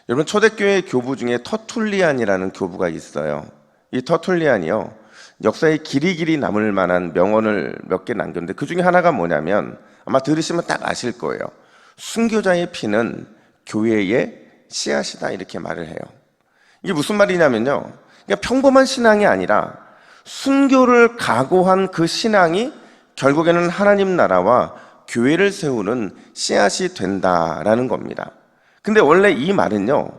여러분, 초대교회 교부 중에 터툴리안이라는 교부가 있어요. 이 터툴리안이요, 역사에 길이 남을 만한 명언을 몇 개 남겼는데 그 중에 하나가 뭐냐면, 아마 들으시면 딱 아실 거예요. 순교자의 피는 교회의 씨앗이다, 이렇게 말을 해요. 이게 무슨 말이냐면요, 그러니까 평범한 신앙이 아니라 순교를 각오한 그 신앙이 결국에는 하나님 나라와 교회를 세우는 씨앗이 된다라는 겁니다. 근데 원래 이 말은요,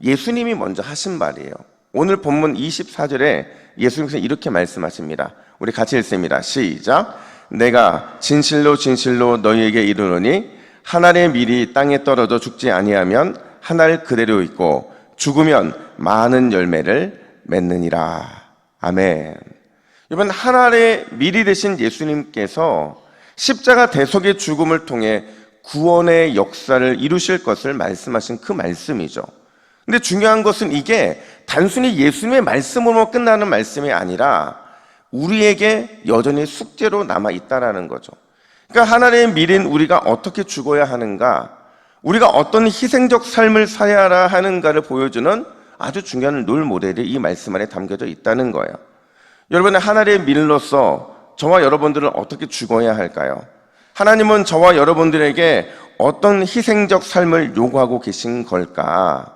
예수님이 먼저 하신 말이에요. 오늘 본문 24절에 예수님께서 이렇게 말씀하십니다. 우리 같이 읽습니다. 시작. 내가 진실로 진실로 너희에게 이르노니 한 알의 밀이 땅에 떨어져 죽지 아니하면 한 알 그대로 있고 죽으면 많은 열매를 맺느니라. 아멘. 이번 한 알의 밀이 되신 예수님께서 십자가 대속의 죽음을 통해 구원의 역사를 이루실 것을 말씀하신 그 말씀이죠. 근데 중요한 것은 이게 단순히 예수님의 말씀으로 끝나는 말씀이 아니라 우리에게 여전히 숙제로 남아 있다라는 거죠. 그러니까 하나님의 밀인 우리가 어떻게 죽어야 하는가, 우리가 어떤 희생적 삶을 살아야 하는가를 보여주는 아주 중요한 롤 모델이 이 말씀 안에 담겨져 있다는 거예요. 여러분의 하나님의 밀로서 저와 여러분들은 어떻게 죽어야 할까요? 하나님은 저와 여러분들에게 어떤 희생적 삶을 요구하고 계신 걸까?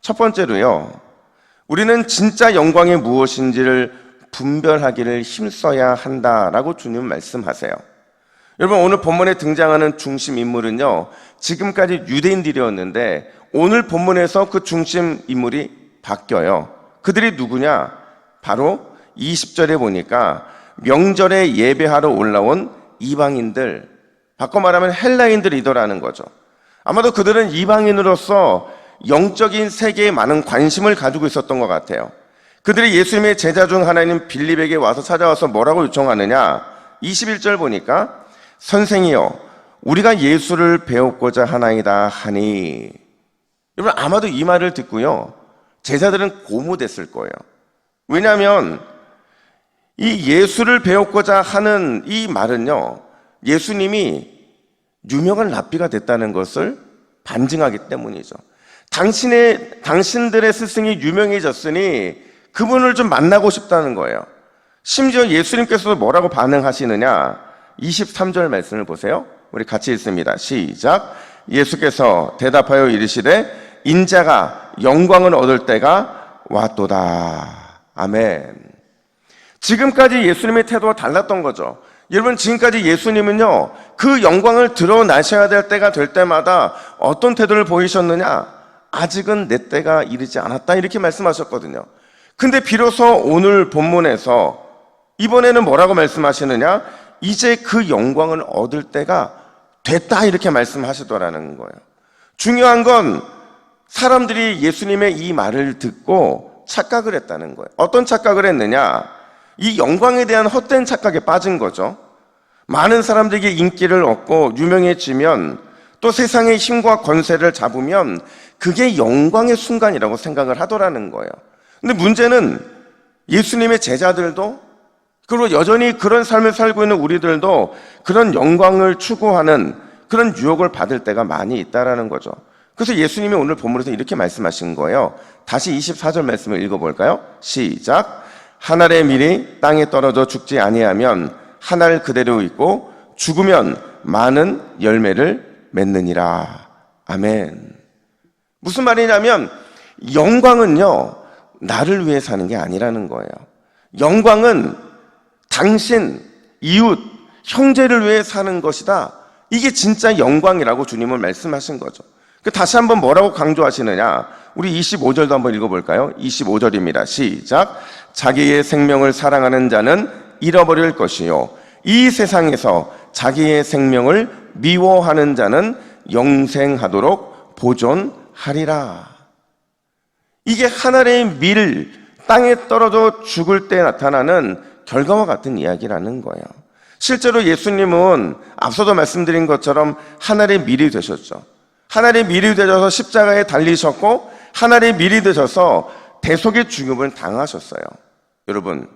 첫 번째로요, 우리는 진짜 영광이 무엇인지를 분별하기를 힘써야 한다라고 주님 말씀하세요. 여러분, 오늘 본문에 등장하는 중심 인물은요, 지금까지 유대인들이었는데 오늘 본문에서 그 중심 인물이 바뀌어요. 그들이 누구냐? 바로 20절에 보니까 명절에 예배하러 올라온 이방인들, 바꿔 말하면 헬라인들이더라는 거죠. 아마도 그들은 이방인으로서 영적인 세계에 많은 관심을 가지고 있었던 것 같아요. 그들이 예수님의 제자 중 하나인 빌립에게 와서 찾아와서 뭐라고 요청하느냐? 21절 보니까 선생이여, 우리가 예수를 배웠고자 하나이다 하니. 여러분, 아마도 이 말을 듣고요, 제자들은 고무됐을 거예요. 왜냐하면 이 예수를 배웠고자 하는 이 말은요, 예수님이 유명한 랍비가 됐다는 것을 반증하기 때문이죠. 당신들의 스승이 유명해졌으니 그분을 좀 만나고 싶다는 거예요. 심지어 예수님께서도 뭐라고 반응하시느냐? 23절 말씀을 보세요. 우리 같이 읽습니다. 시작. 예수께서 대답하여 이르시되 인자가 영광을 얻을 때가 왔도다. 아멘. 지금까지 예수님의 태도가 달랐던 거죠. 여러분, 지금까지 예수님은요, 그 영광을 드러나셔야 될 때가 될 때마다 어떤 태도를 보이셨느냐? 아직은 내 때가 이르지 않았다, 이렇게 말씀하셨거든요. 근데 비로소 오늘 본문에서 이번에는 뭐라고 말씀하시느냐? 이제 그 영광을 얻을 때가 됐다, 이렇게 말씀하시더라는 거예요. 중요한 건 사람들이 예수님의 이 말을 듣고 착각을 했다는 거예요. 어떤 착각을 했느냐? 이 영광에 대한 헛된 착각에 빠진 거죠. 많은 사람들에게 인기를 얻고 유명해지면, 또 세상의 힘과 권세를 잡으면 그게 영광의 순간이라고 생각을 하더라는 거예요. 근데 문제는 예수님의 제자들도, 그리고 여전히 그런 삶을 살고 있는 우리들도 그런 영광을 추구하는 그런 유혹을 받을 때가 많이 있다라는 거죠. 그래서 예수님이 오늘 본문에서 이렇게 말씀하신 거예요. 다시 24절 말씀을 읽어볼까요? 시작. 한 알의 밀이 땅에 떨어져 죽지 아니하면 한 알 그대로 있고 죽으면 많은 열매를 맺느니라. 아멘. 무슨 말이냐면 영광은요, 나를 위해 사는 게 아니라는 거예요. 영광은 당신, 이웃, 형제를 위해 사는 것이다. 이게 진짜 영광이라고 주님은 말씀하신 거죠. 다시 한번 뭐라고 강조하시느냐? 우리 25절도 한번 읽어볼까요? 25절입니다. 시작. 자기의 생명을 사랑하는 자는 잃어버릴 것이요, 이 세상에서 자기의 생명을 미워하는 자는 영생하도록 보존하리라. 이게 하늘의 밀, 땅에 떨어져 죽을 때 나타나는 결과와 같은 이야기라는 거예요. 실제로 예수님은 앞서도 말씀드린 것처럼 하늘의 밀이 되셨죠. 하늘의 밀이 되셔서 십자가에 달리셨고 하늘의 밀이 되셔서 대속의 죽음을 당하셨어요. 여러분,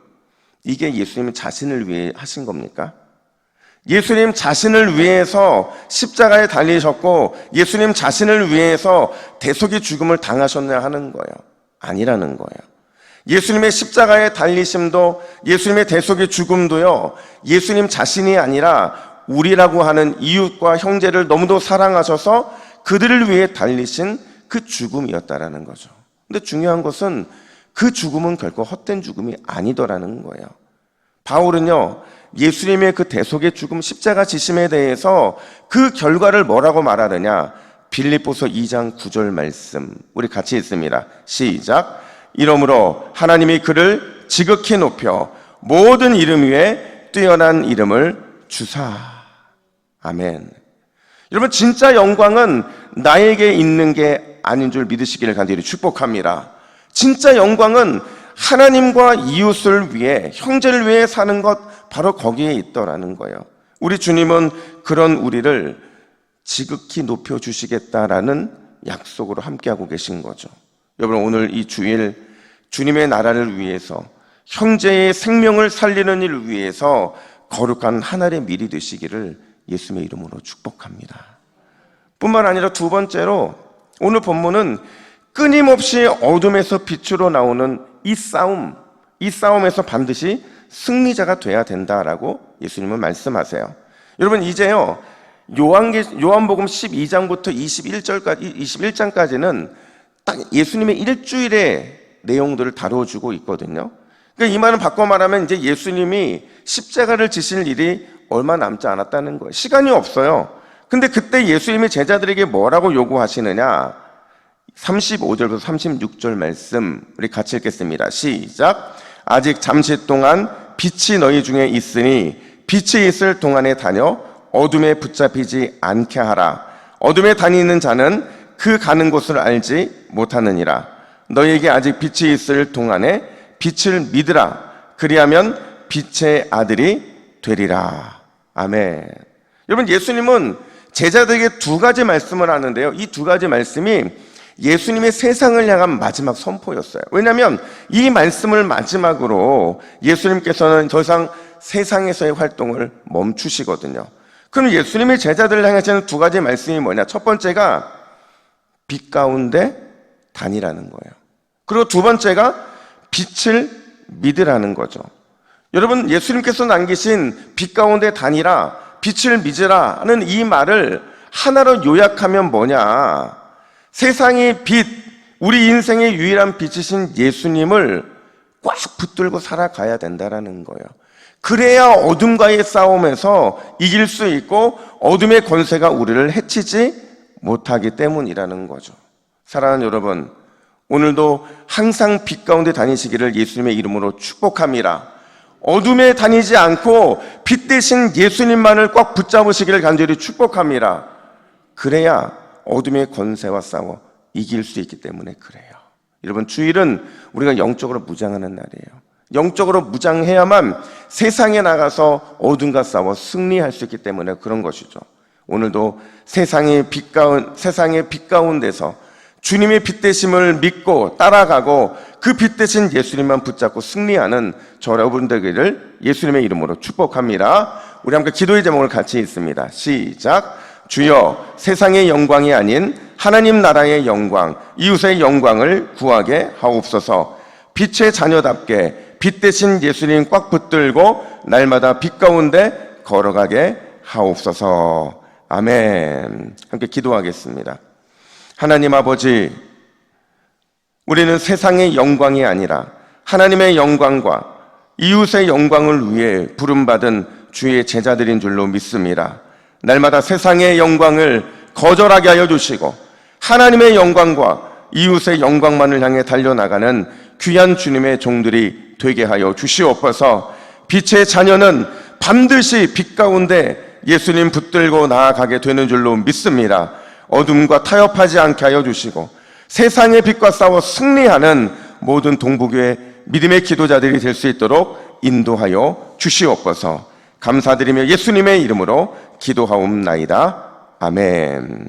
이게 예수님 자신을 위해 하신 겁니까? 예수님 자신을 위해서 십자가에 달리셨고 예수님 자신을 위해서 대속의 죽음을 당하셨냐 하는 거예요. 아니라는 거예요. 예수님의 십자가에 달리심도 예수님의 대속의 죽음도요, 예수님 자신이 아니라 우리라고 하는 이웃과 형제를 너무도 사랑하셔서 그들을 위해 달리신 그 죽음이었다라는 거죠. 근데 중요한 것은 그 죽음은 결코 헛된 죽음이 아니더라는 거예요. 바울은요, 예수님의 그 대속의 죽음, 십자가 지심에 대해서 그 결과를 뭐라고 말하느냐? 빌립보서 2장 9절 말씀 우리 같이 읽습니다. 시작. 이러므로 하나님이 그를 지극히 높여 모든 이름 위에 뛰어난 이름을 주사. 아멘. 여러분, 진짜 영광은 나에게 있는 게 아닌 줄 믿으시기를 간절히 축복합니다. 진짜 영광은 하나님과 이웃을 위해, 형제를 위해 사는 것, 바로 거기에 있더라는 거예요. 우리 주님은 그런 우리를 지극히 높여주시겠다라는 약속으로 함께하고 계신 거죠. 여러분, 오늘 이 주일 주님의 나라를 위해서, 형제의 생명을 살리는 일을 위해서 거룩한 하늘의 밀이 되시기를 예수님의 이름으로 축복합니다. 뿐만 아니라 두 번째로 오늘 본문은 끊임없이 어둠에서 빛으로 나오는 이 싸움에서 반드시 승리자가 돼야 된다라고 예수님은 말씀하세요. 여러분, 이제요, 요한복음 12장부터 21장까지는 딱 예수님의 일주일의 내용들을 다뤄주고 있거든요. 그러니까 이 말은 바꿔 말하면 이제 예수님이 십자가를 지실 일이 얼마 남지 않았다는 거예요. 시간이 없어요. 근데 그때 예수님이 제자들에게 뭐라고 요구하시느냐? 35절부터 36절 말씀 우리 같이 읽겠습니다. 시작. 아직 잠시 동안 빛이 너희 중에 있으니 빛이 있을 동안에 다녀 어둠에 붙잡히지 않게 하라. 어둠에 다니는 자는 그 가는 곳을 알지 못하느니라. 너희에게 아직 빛이 있을 동안에 빛을 믿으라. 그리하면 빛의 아들이 되리라. 아멘. 여러분, 예수님은 제자들에게 두 가지 말씀을 하는데요, 이 두 가지 말씀이 예수님의 세상을 향한 마지막 선포였어요. 왜냐하면 이 말씀을 마지막으로 예수님께서는 더 이상 세상에서의 활동을 멈추시거든요. 그럼 예수님의 제자들을 향하시는 두 가지 말씀이 뭐냐? 첫 번째가 빛 가운데 다니라는 거예요. 그리고 두 번째가 빛을 믿으라는 거죠. 여러분, 예수님께서 남기신 빛 가운데 다니라, 빛을 믿으라는 이 말을 하나로 요약하면 뭐냐? 세상의 빛, 우리 인생의 유일한 빛이신 예수님을 꽉 붙들고 살아가야 된다라는 거예요. 그래야 어둠과의 싸움에서 이길 수 있고 어둠의 권세가 우리를 해치지 못하기 때문이라는 거죠. 사랑하는 여러분, 오늘도 항상 빛 가운데 다니시기를 예수님의 이름으로 축복합니다. 어둠에 다니지 않고 빛 대신 예수님만을 꽉 붙잡으시기를 간절히 축복합니다. 그래야 어둠의 권세와 싸워 이길 수 있기 때문에 그래요. 여러분, 주일은 우리가 영적으로 무장하는 날이에요. 영적으로 무장해야만 세상에 나가서 어둠과 싸워 승리할 수 있기 때문에 그런 것이죠. 오늘도 세상의 빛 가운데서 주님의 빛 되심을 믿고 따라가고 그 빛 대신 예수님만 붙잡고 승리하는 저 여러분들 되기를 예수님의 이름으로 축복합니다. 우리 함께 기도의 제목을 같이 읽습니다. 시작. 주여, 세상의 영광이 아닌 하나님 나라의 영광, 이웃의 영광을 구하게 하옵소서. 빛의 자녀답게 빛 대신 예수님 꽉 붙들고 날마다 빛 가운데 걸어가게 하옵소서. 아멘. 함께 기도하겠습니다. 하나님 아버지, 우리는 세상의 영광이 아니라 하나님의 영광과 이웃의 영광을 위해 부름받은 주의 제자들인 줄로 믿습니다. 날마다 세상의 영광을 거절하게 하여 주시고 하나님의 영광과 이웃의 영광만을 향해 달려나가는 귀한 주님의 종들이 되게 하여 주시옵소서. 빛의 자녀는 반드시 빛 가운데 예수님 붙들고 나아가게 되는 줄로 믿습니다. 어둠과 타협하지 않게 하여 주시고 세상의 빛과 싸워 승리하는 모든 동북교회 믿음의 기도자들이 될 수 있도록 인도하여 주시옵소서. 감사드리며 예수님의 이름으로 기도하옵나이다. 아멘.